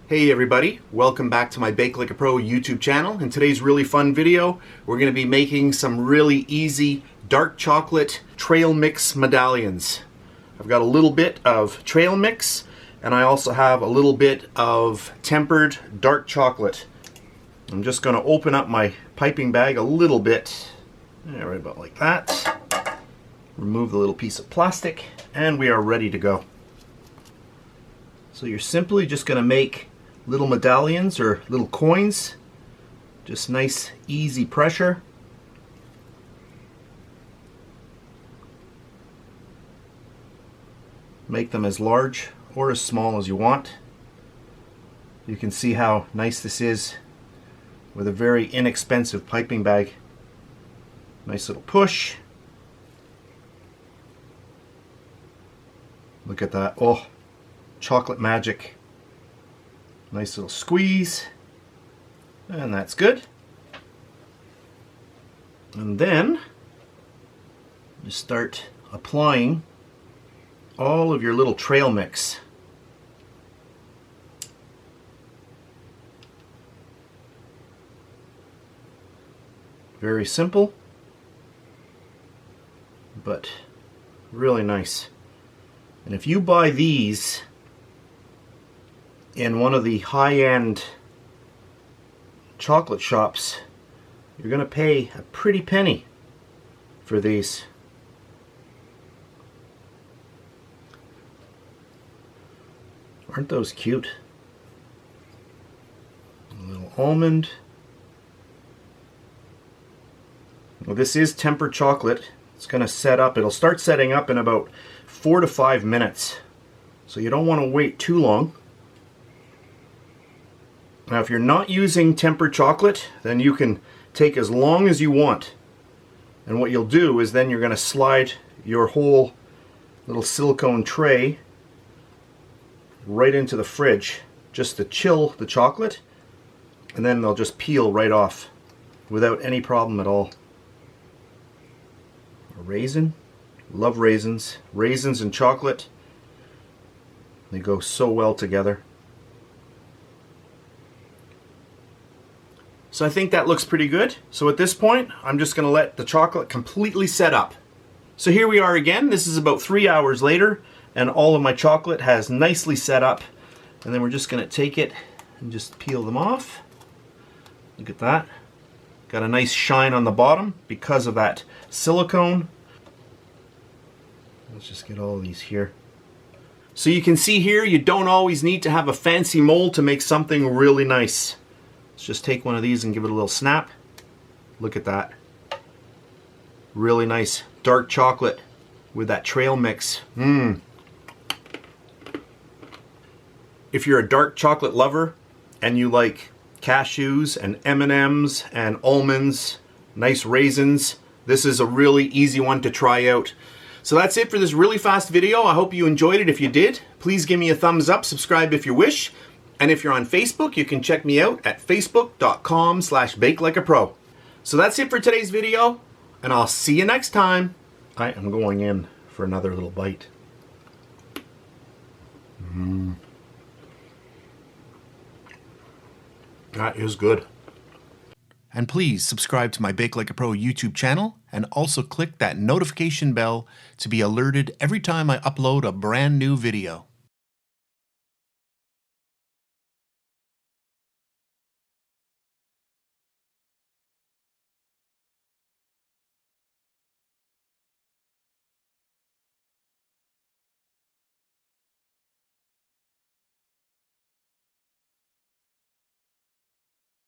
Hey everybody, welcome back to my BakeLikeAPro YouTube channel. In today's really fun video, we're going to be making some really easy dark chocolate trail mix medallions. I've got a little bit of trail mix and I also have a little bit of tempered dark chocolate. I'm just going to open up my piping bag a little bit, right about like that. Remove the little piece of plastic and we are ready to go. So you're simply just going to make little medallions or little coins, just nice easy pressure. Make them as large or as small as you want. You can see how nice this is with a very inexpensive piping bag. Nice little push. Look at that. Oh, chocolate magic. Nice little squeeze, and that's good. And then you start applying all of your little trail mix. Very simple, but really nice. And if you buy these in one of the high-end chocolate shops, you're going to pay a pretty penny for these. Aren't those cute? A little almond. Well, this is tempered chocolate. It's going to set up. It'll start setting up in about 4 to 5 minutes. So you don't want to wait too long. Now if you're not using tempered chocolate, then you can take as long as you want. And what you'll do is then you're going to slide your whole little silicone tray right into the fridge just to chill the chocolate, and then they'll just peel right off without any problem at all. A raisin. Love raisins. Raisins and chocolate, they go so well together. So I think that looks pretty good. So at this point, I'm just going to let the chocolate completely set up. So here we are again. This is about 3 hours later, and all of my chocolate has nicely set up. And then we're just going to take it and just peel them off. Look at that. Got a nice shine on the bottom because of that silicone. Let's just get all of these here. So you can see here, you don't always need to have a fancy mold to make something really nice. Let's just take one of these and give it a little snap. Look at that. Really nice dark chocolate with that trail mix. If you're a dark chocolate lover and you like cashews and M&Ms and almonds, nice raisins, this is a really easy one to try out. So that's it for this really fast video. I hope you enjoyed it. If you did, please give me a thumbs up, subscribe if you wish. And if you're on Facebook, you can check me out at facebook.com/BakeLikeAPro. So that's it for today's video, and I'll see you next time. I am going in for another little bite. That is good. And please subscribe to my BakeLikeAPro YouTube channel, and also click that notification bell to be alerted every time I upload a brand new video.